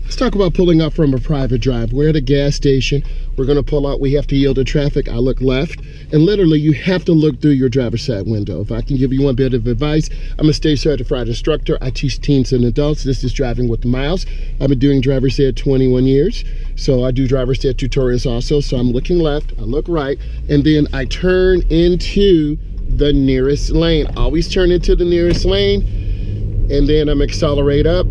Let's talk about pulling up from a private drive. We're at a gas station. We're gonna pull out, we have to yield to traffic. I look left, and literally you have to look through your driver's side window. If I can give you one bit of advice, I'm a state certified instructor. I teach teens and adults. This is Driving with Myles. I've been doing driver's ed 21 years. So I do driver's ed tutorials also. So I'm looking left, I look right, and then I turn into the nearest lane. Always turn into the nearest lane, and then I'm accelerate up.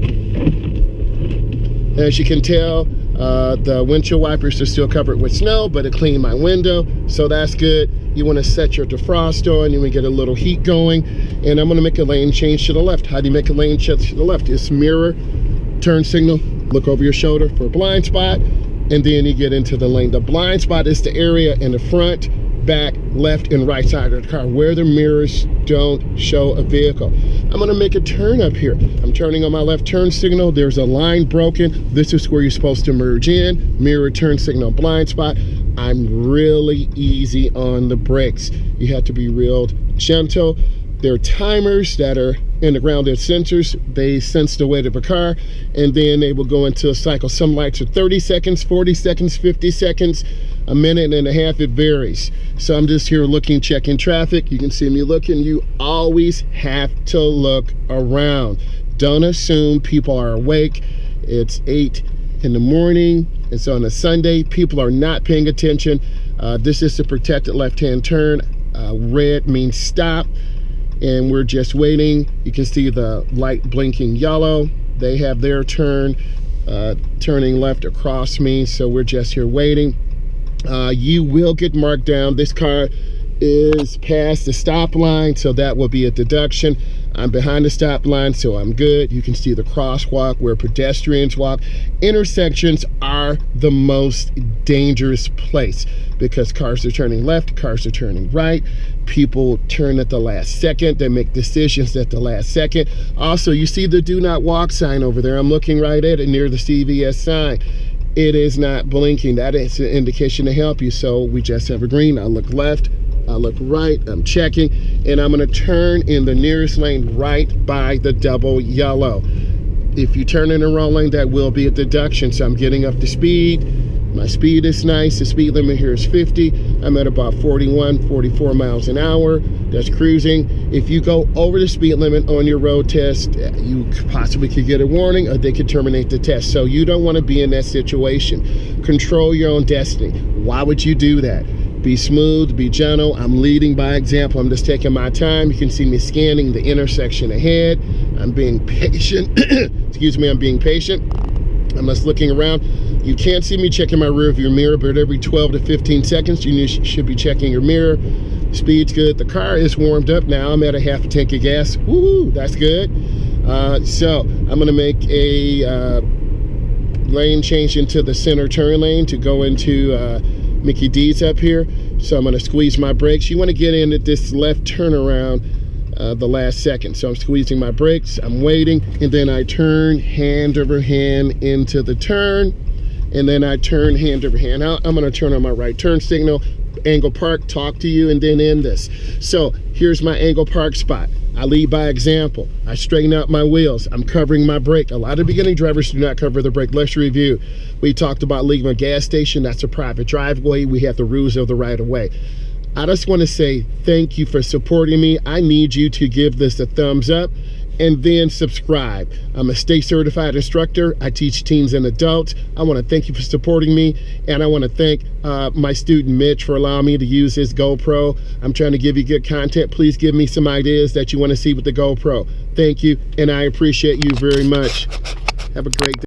As you can tell, the windshield wipers are still covered with snow, but it cleaned my window, so that's good. You want to set your defrost on, you want to get a little heat going, and I'm going to make a lane change to the left. How do you make a lane change to the left? It's mirror, turn signal, look over your shoulder for a blind spot, and then you get into the lane. The blind spot is the area in the front, back, left, and right side of the car where the mirrors don't show a vehicle. I'm gonna make a turn up here. I'm turning on my left turn signal. There's a line broken. This is where you're supposed to merge in. Mirror, turn signal, blind spot. I'm really easy on the brakes. You have to be real gentle. There are timers that are in the ground, they're sensors. They sense the weight of a car, and then they will go into a cycle. Some lights are 30 seconds, 40 seconds, 50 seconds, a minute and a half, it varies. So I'm just here looking, checking traffic. You can see me looking. You always have to look around. Don't assume people are awake. It's 8 in the morning. It's on a Sunday. People are not paying attention. This is a protected left-hand turn. Red means stop, and we're just waiting. You can see the light blinking yellow. They have their turn, turning left across me, so we're just here waiting. You will get marked down. This car is past the stop line, so that will be a deduction. I'm behind the stop line, so I'm good. You can see the crosswalk where pedestrians walk. Intersections are the most dangerous place because cars are turning left, cars are turning right. People turn at the last second. They make decisions at the last second. Also, you see the do not walk sign over there. I'm looking right at it near the CVS sign. It is not blinking. That is an indication to help you. So we just have a green. I look left, I look right, I'm checking, and I'm gonna turn in the nearest lane right by the double yellow. If you turn in the wrong lane, that will be a deduction. So I'm getting up to speed. My speed is nice. The speed limit here is 50. I'm at about 41, 44 miles an hour. That's cruising. If you go over the speed limit on your road test, you possibly could get a warning, or they could terminate the test. So you don't want to be in that situation. Control your own destiny. Why would you do that? Be smooth, be gentle. I'm leading by example. I'm just taking my time. You can see me scanning the intersection ahead. I'm being patient. Excuse me, I'm being patient. I'm just looking around. You can't see me checking my rear view mirror, but every 12 to 15 seconds, you should be checking your mirror. Speed's good. The car is warmed up now. I'm at a half a tank of gas. Woo, that's good. So I'm gonna make a lane change into the center turn lane to go into Mickey D's up here. So I'm gonna squeeze my brakes. You wanna get into this left turnaround the last second. So I'm squeezing my brakes, I'm waiting, and then I turn hand over hand into the turn, and then I turn hand over hand out. I'm gonna turn on my right turn signal, angle park, talk to you, and then end this. So here's my angle park spot. I lead by example. I straighten out my wheels. I'm covering my brake. A lot of beginning drivers do not cover the brake. Let's review. We talked about leaving a gas station. That's a private driveway. We have the rules of the right of way. I just want to say thank you for supporting me. I need you to give this a thumbs up and then subscribe. I'm a state certified instructor. I teach teens and adults. I want to thank you for supporting me, and I want to thank my student Mitch for allowing me to use his GoPro. I'm trying to give you good content. Please give me some ideas that you want to see with the GoPro. Thank you, and I appreciate you very much. Have a great day.